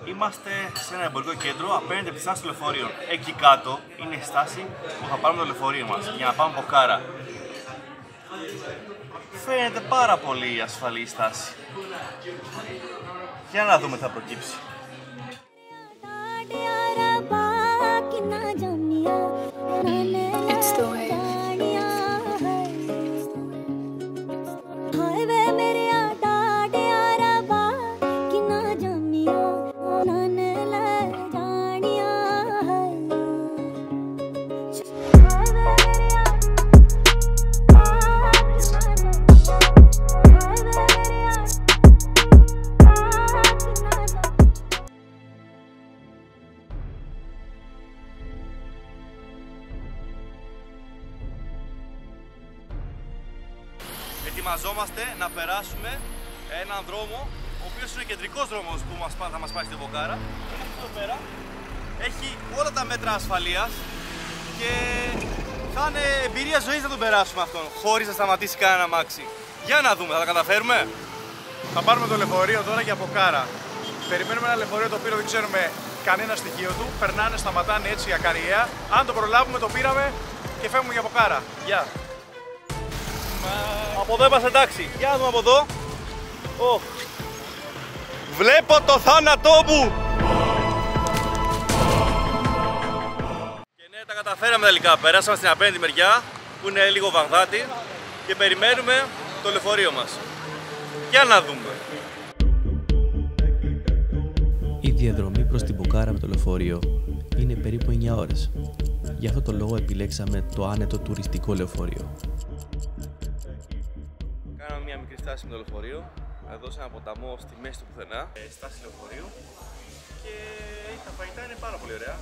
Είμαστε σε ένα εμπορικό κέντρο απέναντι από τη στάση του λεωφορείων. Εκεί κάτω είναι η στάση που θα πάρουμε το λεωφορείο μας για να πάμε Ποκάρα. Φαίνεται πάρα πολύ ασφαλή η στάση. Για να δούμε τι θα προκύψει. It's the way. Ετοιμαζόμαστε να περάσουμε έναν δρόμο, ο οποίος είναι ο κεντρικός δρόμος που θα μας πάει στην Ποκάρα. Εδώ πέρα έχει όλα τα μέτρα ασφαλείας και θα είναι εμπειρία ζωής να τον περάσουμε αυτόν, χωρίς να σταματήσει κανένα αμάξι. Για να δούμε, θα τα καταφέρουμε. Θα πάρουμε το λεωφορείο τώρα για Ποκάρα. Περιμένουμε ένα λεωφορείο το οποίο δεν ξέρουμε κανένα στοιχείο του. Περνάνε, σταματάνε έτσι ακαριέα. Αν το προλάβουμε, το πήραμε και φεύγουμε για Ποκάρα. Γεια! Από εδώ είμαστε εντάξει. Για να δούμε από εδώ. Βλέπω το θάνατό μου! Και ναι, τα καταφέραμε τελικά. Περάσαμε στην απέναντι μεριά που είναι λίγο Βαγδάτη και περιμένουμε το λεωφορείο μας. Για να δούμε. Η διαδρομή προς την Ποκάρα με το λεωφορείο είναι περίπου 9 ώρες. Γι' αυτό το λόγο επιλέξαμε το άνετο τουριστικό λεωφορείο. Κάναμε μια μικρή στάση με το λεωφορείο, εδώ σε ένα ποταμό στη μέση του πουθενά. Στάση λεωφορείου και τα φαγητά είναι πάρα πολύ ωραία.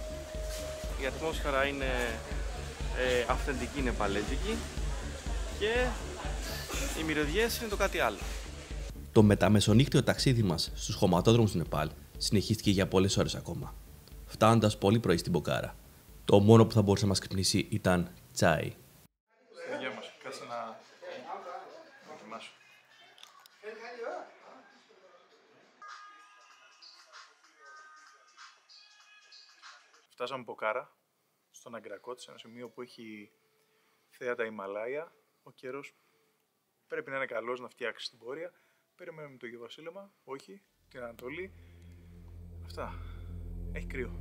Η ατμόσφαιρα είναι αυθεντική, είναι παλαίζικη και οι μυρωδιές είναι το κάτι άλλο. Το μεταμεσονύχτιο ταξίδι μας στους χωματόδρομους του Νεπάλ συνεχίστηκε για πολλές ώρες ακόμα, φτάνοντας πολύ πρωί στην Ποκάρα. Το μόνο που θα μπορούσε να μας ξυπνήσει ήταν τσάι. Γεια μας, κάτσε να δοκιμάσω. Φτάσαμε Ποκάρα, στον Αγκρακότ, σε ένα σημείο που έχει θέα τα Ιμαλάια. Ο καιρός πρέπει να είναι καλός να φτιάξει την πορεία. Περιμένουμε το Γεβασίλεμα, όχι, την Ανατολή. Αυτά. Έχει κρύο.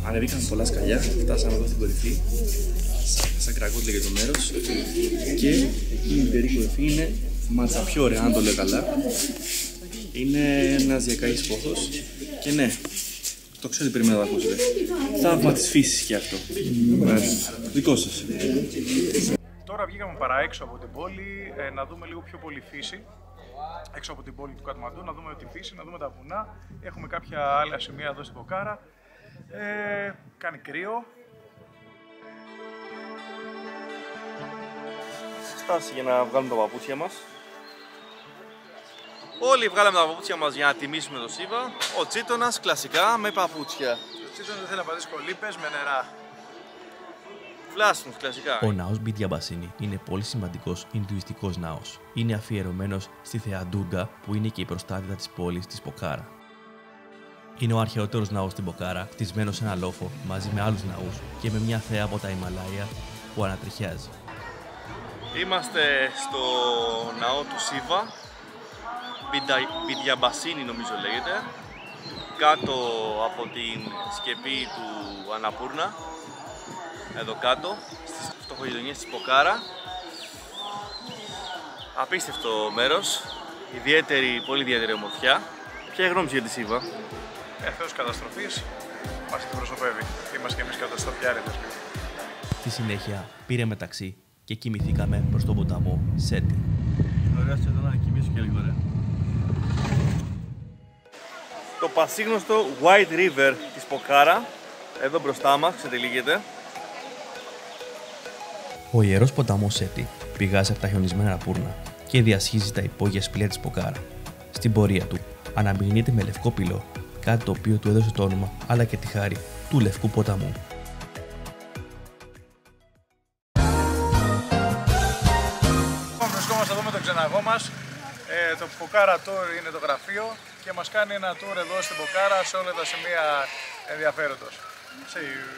Ανεβήκαμε πολλά σκαλιά, φτάσαμε εδώ στην κορυφή, σαν Κρακότ λέγεται το μέρος, και εκεί η ιερή κορυφή είναι Ματσαπιόρε, αν το λέω καλά. Είναι ένας διακαής πόθος και ναι, το ξέρω ότι περιμένω να το ακούσετε. Θαύμα της φύσης και αυτό. Δικό σας. Τώρα βγήκαμε παρά έξω από την πόλη, να δούμε λίγο πιο πολύ φύση. Έξω από την πόλη του Κατμαντού, να δούμε τη φύση, να δούμε τα βουνά. Έχουμε κάποια άλλα σημεία εδώ στην Ποκάρα. Κάνει κρύο. Στάση για να βγάλουμε τα παπούτσια μας. Όλοι βγάλαμε τα παπούτσια μας για να τιμήσουμε τον Σίβα. Ο Τσίτωνας κλασικά με παπούτσια. Ο Τσίτωνας δεν θέλει να πατήσει κολύπες με νερά. Βλάστημος κλασικά. Ο ναός Μπιντιαμπασίνη είναι πολύ σημαντικός ινδουιστικός ναός. Είναι αφιερωμένος στη θεά Ντούργκα, που είναι και η προστάτηδα της πόλης της Ποκάρα. Είναι ο αρχαιότερος ναός στην Ποκάρα, χτισμένος σε ένα λόφο μαζί με άλλους ναούς και με μια θέα από τα Ιμαλάια που ανατριχιάζει. Είμαστε στο ναό του Σίβα, Μπιντιαμπασίνη νομίζω λέγεται, κάτω από την σκεπή του Αναπούρνα, εδώ κάτω, στις φτωχογειτονιές της Ποκάρα. Απίστευτο μέρος, πολύ ιδιαίτερη ομορφιά. Ποια είναι η γνώμη σου για τη Σίβα? Θεός καταστροφής μας αντιπροσωπεύει. Είμαστε και εμείς καταστροφιάριδες. Στη συνέχεια πήραμε ταξί και κοιμηθήκαμε προς τον ποταμό Σέτι. Ωραία, εδώ να κοιμήσω και λίγο, ρε. Το πασίγνωστο White River της Ποκάρα, εδώ μπροστά μας, ξετυλίγεται. Ο ιερός ποταμός Σέτι πηγάζει από τα χιονισμένα πούρνα και διασχίζει τα υπόγεια σπηλιά της Ποκάρα. Στην πορεία του αναμειγνύεται με λευκό πυλό, κάτι το οποίο του έδωσε το όνομα αλλά και τη χάρη του Λευκού Ποταμού. Βρισκόμαστε εδώ με τον ξεναγό μας. Το Ποκάρα Tour είναι το γραφείο και μας κάνει ένα tour εδώ στην Ποκάρα σε όλα τα σημεία ενδιαφέροντος.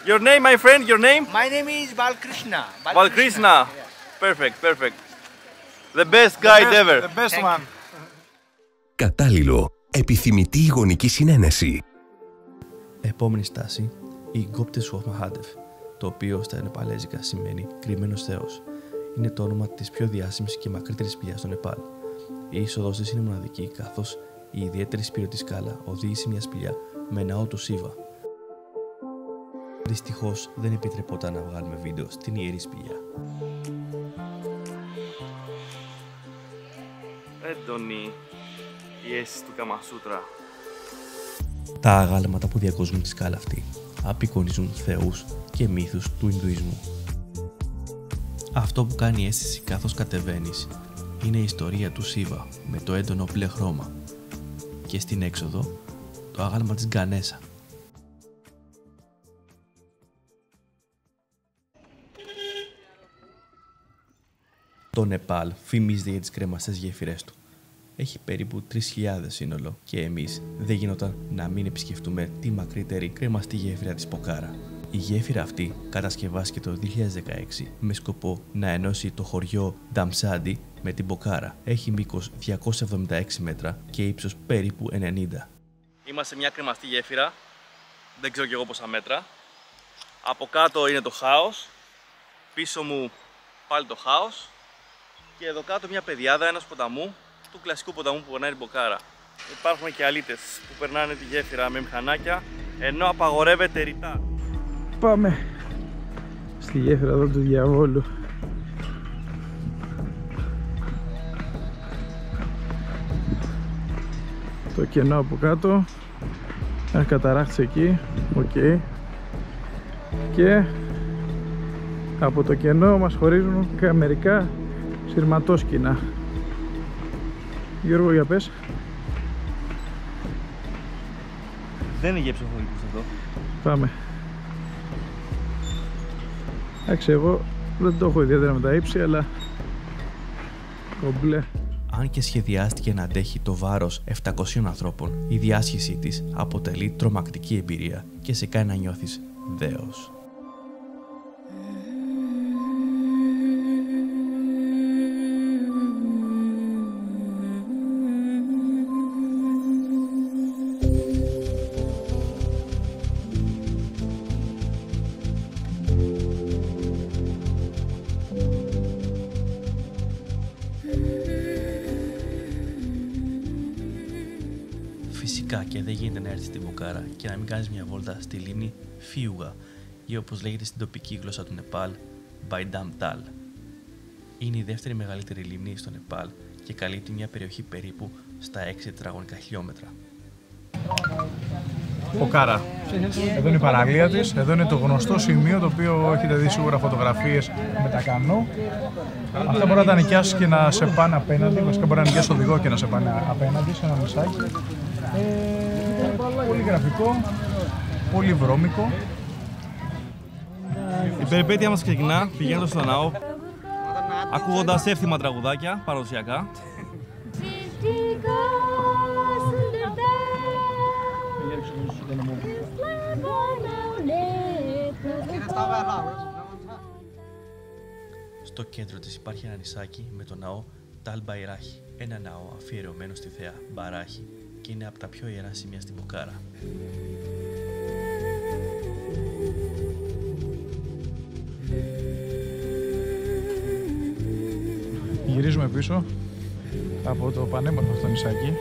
Your name, my friend, your name? My name is Balkrishna. Balkrishna. Perfect, perfect. The best guide ever. The best one. Κατάλληλο. Επιθυμητή γονική συνένεση. Επόμενη στάση, η Γκόπτε Σουόχ Μαχάντεφ, το οποίο στα νεπαλέζικα σημαίνει κρυμμένος θεός. Είναι το όνομα της πιο διάσημης και μακρύτερης σπηλιάς στο Νεπάλ. Η είσοδος της είναι μοναδική, καθώς η ιδιαίτερη σπυρωτή σκάλα οδήγησε σε μια σπηλιά με ναό του Σίβα. Δυστυχώς δεν επιτρεπόταν να βγάλουμε βίντεο στην ιερή σπηλιά. Έντονη η αίσθηση του Καμασούτρα. Τα αγάλματα που διακοσμούν τη σκάλα αυτή απεικονίζουν θεούς και μύθους του Ινδουισμού. Αυτό που κάνει αίσθηση καθώς κατεβαίνεις είναι η ιστορία του Σίβα με το έντονο μπλε χρώμα και στην έξοδο το άγαλμα της Γκανέσα. Το Νεπάλ φημίζεται για τις κρεμαστές γέφυρές του. Έχει περίπου 3.000 σύνολο και εμείς δεν γινόταν να μην επισκεφτούμε τη μακρύτερη κρεμαστή γέφυρα της Ποκάρα. Η γέφυρα αυτή κατασκευάστηκε το 2016 με σκοπό να ενώσει το χωριό Νταμσάντι με την Ποκάρα. Έχει μήκος 276 μέτρα και ύψος περίπου 90. Είμαστε σε μια κρεμαστή γέφυρα, δεν ξέρω κι εγώ πόσα μέτρα. Από κάτω είναι το χάος, πίσω μου πάλι το χάος και εδώ κάτω μια πεδιάδα ενός ποταμού, του κλασικού ποταμού που περνάει την Ποκάρα. Υπάρχουν και αλήτες που περνάνε τη γέφυρα με μηχανάκια, ενώ απαγορεύεται ρητά. Πάμε στη γέφυρα εδώ του διαβόλου. Το κενό από κάτω, ένα καταράχτης εκεί, οκ. Και από το κενό μας χωρίζουν μερικά σειρματόσκηνα. Γιώργο, για πες. Δεν είναι για ψυχολογικούς εδώ. Πάμε. Εντάξει, εγώ δεν το έχω ιδιαίτερα με τα ύψη, αλλά κομπλέ. Αν και σχεδιάστηκε να αντέχει το βάρος 700 ανθρώπων, η διάσχισή της αποτελεί τρομακτική εμπειρία και σε κάνει να νιώθεις δέος. Φυσικά και δεν γίνεται να έρθεις στην Ποκάρα και να μην κάνεις μια βόλτα στη λίμνη Φίουγα ή όπως λέγεται στην τοπική γλώσσα του Νεπάλ, Μπαϊντάμ Τάλ. Είναι η δεύτερη μεγαλύτερη λίμνη στο Νεπάλ και καλύπτει μια περιοχή περίπου στα 6 τετραγωνικά χιλιόμετρα. Ποκάρα. Εδώ είναι η παραλία της, εδώ είναι το γνωστό σημείο το οποίο έχετε δει σίγουρα φωτογραφίες με τα κανό. Αυτά μπορεί να τα νοικιάσεις και να σε πάνε απέναντι, βασικά μπορεί να νοικιάσεις οδηγό και να σε πάνε απέναντι σε ένα μισάκι. Πολύ γραφικό, πολύ βρώμικο. Η περιπέτεια μας ξεκινά πηγαίνοντας στο ναό, ακούγοντας εύθυμα τραγουδάκια παραδοσιακά. Στο κέντρο της υπάρχει ένα νησάκι με το ναό Ταλ Μπαϊράχι, ένα ναό αφιερωμένο στη θεά Μπαράχι και είναι από τα πιο ιερά σημεία στην Ποκάρα. Γυρίζουμε πίσω από το πανέμορφο αυτό νησάκι.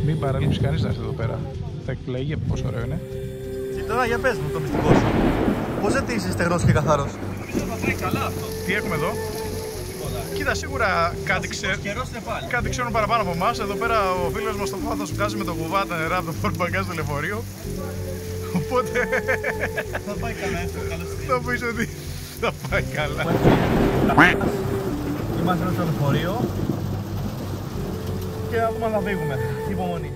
Μην παραλείψει κανείς να έρθει εδώ πέρα. θα εκπλέγει από πόσο ωραίο είναι. Και τώρα για πες μου το μυστικό σου. Πώς δεν είσαι στεγνός και καθαρός? Νομίζω θα πάει καλά αυτό. Τι έχουμε εδώ? Κοίτα, σίγουρα κάτι ξέρουν παραπάνω από εμάς. Εδώ πέρα ο φίλος μας το Πάθος βγάζει με το κουβά τα νερά από το φορμπαγκάζ του λεωφορείου. Οπότε Θα πάει καλά, θα πεις ότι θα πάει καλά. Είμαστε στο λεωφορείο και να δούμε αν θα φύγουμε. Υπομονή.